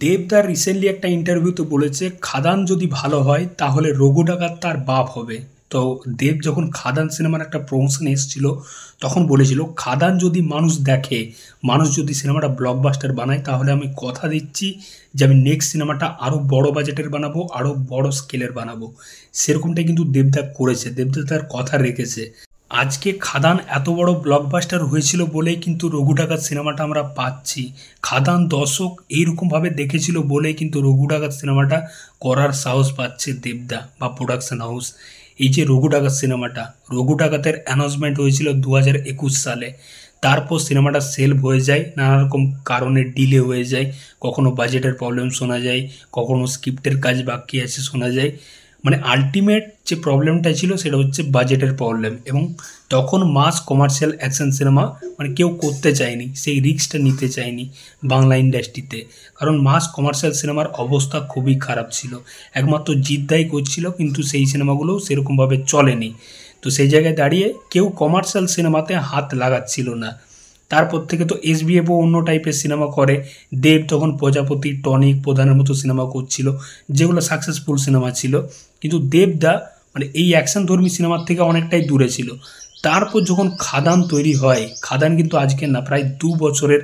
দেবদার রিসেন্টলি একটা ইন্টারভিউতে বলেছে খাদান যদি ভালো হয় তাহলে রঘু ডাকাত তার বাপ হবে। তো দেব যখন খাদান সিনেমার একটা প্রমোশন এসেছিল তখন বলেছিল খাদান যদি মানুষ দেখে, মানুষ যদি সিনেমাটা ব্লকবাস্টার বানায়, তাহলে আমি কথা দিচ্ছি যে আমি নেক্সট সিনেমাটা আরও বড় বাজেটের বানাবো, আরও বড় স্কেলের বানাবো। সেরকমটাই কিন্তু দেবদা করেছে, দেবদা তার কথা রেখেছে। আজকে খাদান এত বড় ব্লকবাস্টার হয়েছিল বলেই কিন্তু রঘু ডাকাত সিনেমাটা আমরা পাচ্ছি। খাদান দর্শক এইরকমভাবে দেখেছিল বলেই কিন্তু রঘু ডাকাত সিনেমাটা করার সাহস পাচ্ছে দেবদা বা প্রোডাকশন হাউস। এই যে রঘু ডাকাত সিনেমাটা, রঘু ডাকাতের অ্যানাউন্সমেন্ট হয়েছিল 2021 সালে। তারপর সিনেমাটা সেলফ হয়ে যায়, নানা রকম কারণে ডিলে হয়ে যায়, কখনো বাজেটের প্রবলেম শোনা যায়, কখনো স্ক্রিপ্টের কাজ বাকি আছে শোনা যায়। মানে আলটিমেট যে প্রবলেমটা ছিল সেটা হচ্ছে বাজেটের প্রবলেম, এবং তখন মাস কমার্শিয়াল অ্যাকশন সিনেমা মানে কেউ করতে চায়নি, সেই রিস্কটা নিতে চায়নি বাংলা ইন্ডাস্ট্রিতে। কারণ মাস কমার্শিয়াল সিনেমার অবস্থা খুবই খারাপ ছিল, একমাত্র জিদ্দাই করছিল, কিন্তু সেই সিনেমাগুলো সেরকমভাবে চলেনি। তো সেই জায়গায় দাঁড়িয়ে কেউ কমার্শিয়াল সিনেমাতে হাত লাগাচ্ছিল না। তারপর থেকে তো এসবিএফও অন্য টাইপের সিনেমা করে। দেব তখন প্রজাপতি, টনিক, প্রধানের মতো সিনেমা করছিল, যেগুলো সাকসেসফুল সিনেমা ছিল। কিন্তু দেবদা মানে এই অ্যাকশন ধর্মী সিনেমার থেকে অনেকটাই দূরে ছিল। তারপর যখন খাদান তৈরি হয়, খাদান কিন্তু আজকে না, প্রায় 2 বছরের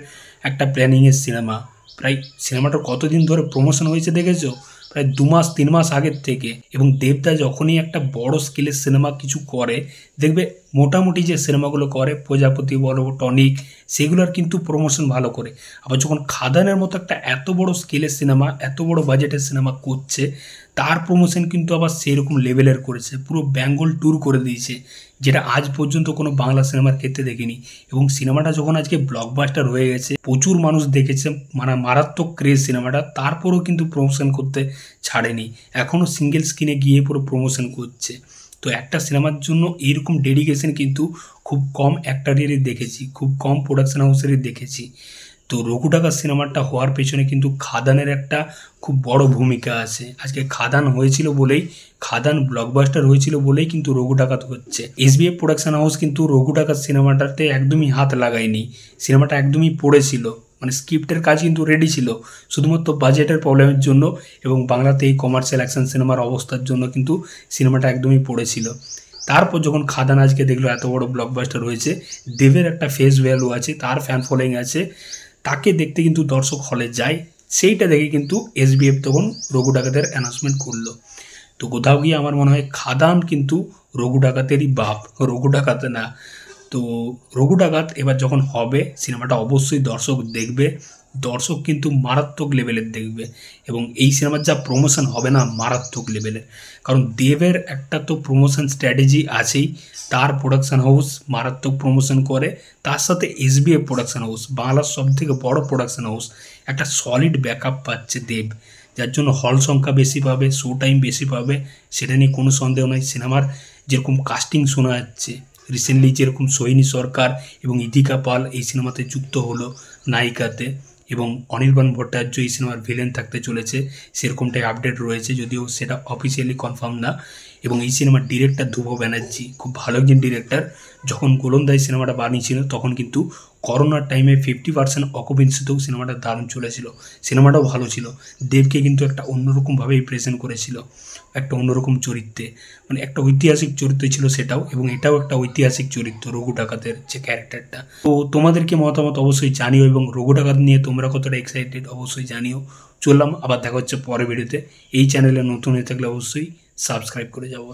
একটা প্ল্যানিংয়ের সিনেমা। প্রায় সিনেমাটার কতদিন ধরে প্রমোশন হয়েছে দেখেছো? প্রায় 2 মাস 3 মাস আগের থেকে। এবং দেবদা যখনই একটা বড় স্কেলের সিনেমা কিছু করে, দেখবে মোটামুটি যে সিনেমাগুলো করে প্রজাপতি বলো, টনিক, সেগুলোর কিন্তু প্রমোশন ভালো করে। আবার যখন খাদানের মতো একটা এত বড় স্কেলের সিনেমা, এত বড় বাজেটের সিনেমা করছে, তার প্রমোশন কিন্তু আবার সেরকম লেভেলের করেছে, পুরো বেঙ্গল ট্যুর করে দিয়েছে, যেটা আজ পর্যন্ত কোনো বাংলা সিনেমার ক্ষেত্রে দেখিনি। এবং সিনেমাটা যখন আজকে ব্লকবাস্টার হয়ে গেছে, প্রচুর মানুষ দেখেছে, মানে মারাত্মক ক্রেজ সিনেমাটা, তারপরেও কিন্তু প্রমোশন করতে ছাড়েনি, এখনও সিঙ্গেল স্ক্রিনে গিয়ে পুরো প্রমোশন করছে। তো একটা সিনেমার জন্য এইরকম ডেডিকেশন কিন্তু খুব কম অ্যাক্টারেরই দেখেছি, খুব কম প্রোডাকশন হাউসেরই দেখেছি। তো রঘু ডাকাত সিনেমাটা হওয়ার পেছনে কিন্তু খাদানের একটা খুব বড় ভূমিকা আছে। আজকে খাদান হয়েছিল বলেই, খাদান ব্লকবাস্টার হয়েছিল বলেই কিন্তু রঘু ডাকাত হচ্ছে। এসবিএফ প্রোডাকশন হাউস কিন্তু রঘু ডাকাত সিনেমাটাতে একদমই হাত লাগায়নি, সিনেমাটা একদমই পড়েছিল, মানে স্ক্রিপ্টের কাজ কিন্তু রেডি ছিল, শুধুমাত্র বাজেটের প্রবলেমের জন্য এবং বাংলাতে এই কমার্শিয়াল অ্যাকশন সিনেমার অবস্থার জন্য কিন্তু সিনেমাটা একদমই পড়েছিল। তারপর যখন খাদান আজকে দেখলো এত বড় ব্লকবাস্টার হয়েছে, দেবের একটা ফেস ভ্যালু আছে, তার ফ্যান ফলোয়িং আছে, তাকে দেখতে কিন্তু দর্শক হলে যায়। সেইটা দেখে কিন্তু এসবিএফ তখন রঘু ডাকাতের অ্যানাউন্সমেন্ট করলো। তো কোথাও গিয়ে আমার মনে হয় খাদান কিন্তু রঘু ডাকাতেরই বাপ, রঘু ডাকাত না। তো রঘু ডাকাত এবার যখন হবে, সিনেমাটা অবশ্যই দর্শক দেখবে, দর্শক কিন্তু মারাত্মক লেভেলের দেখবে। এবং এই সিনেমার যা প্রমোশন হবে না, মারাত্মক লেভেলের। কারণ দেবের একটা তো প্রমোশন স্ট্র্যাটেজি আছেই, তার প্রোডাকশন হাউস মারাত্মক প্রমোশন করে, তার সাথে এসবিএফ প্রোডাকশন হাউস, বাংলার সব থেকে বড় প্রোডাকশন হাউস, একটা সলিড ব্যাকআপ পাচ্ছে দেব, যার জন্য হল সংখ্যা বেশি পাবে, শো টাইম বেশি পাবে, সেটা নিয়ে কোনো সন্দেহ নয়। সিনেমার যেরকম কাস্টিং শোনা যাচ্ছে, রিসেন্টলি যেরকম সোহিনী সরকার এবং ইদিকা পাল এই সিনেমাতে যুক্ত হলো নায়িকাতে, এবং অনির্বাণ ভট্টাচার্য এই সিনেমার ভিলেন থাকতে চলেছে, সেরকমটাই আপডেট রয়েছে, যদিও সেটা অফিসিয়ালি কনফার্ম না। এবং এই সিনেমার ডিরেক্টর ধ্রুব ব্যানার্জি খুব ভালো একজন ডিরেক্টর। যখন গোলন্দাজ সিনেমাটা বানিয়েছিল তখন কিন্তু করোনার টাইমে 50% অকুপেন্সিতেও সিনেমাটা দারুণ চলেছিল, সিনেমাটাও ভালো ছিল। দেবকে কিন্তু একটা অন্যরকমভাবেই প্রেজেন্ট করেছিল, একটা অন্যরকম চরিত্রে, মানে একটা ঐতিহাসিক চরিত্র ছিল সেটাও, এবং এটাও একটা ঐতিহাসিক চরিত্র রঘু ডাকাতের যে ক্যারেক্টারটা। তো তোমাদেরকে মতামত অবশ্যই জানিও, এবং রঘু ডাকাত নিয়ে তোমরা কতটা এক্সাইটেড অবশ্যই জানিও। চললাম, আবার দেখা হচ্ছে পরের ভিডিওতে। এই চ্যানেলে নতুন হয়ে থাকলে অবশ্যই সাবস্ক্রাইব করে যাও,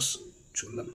চললাম।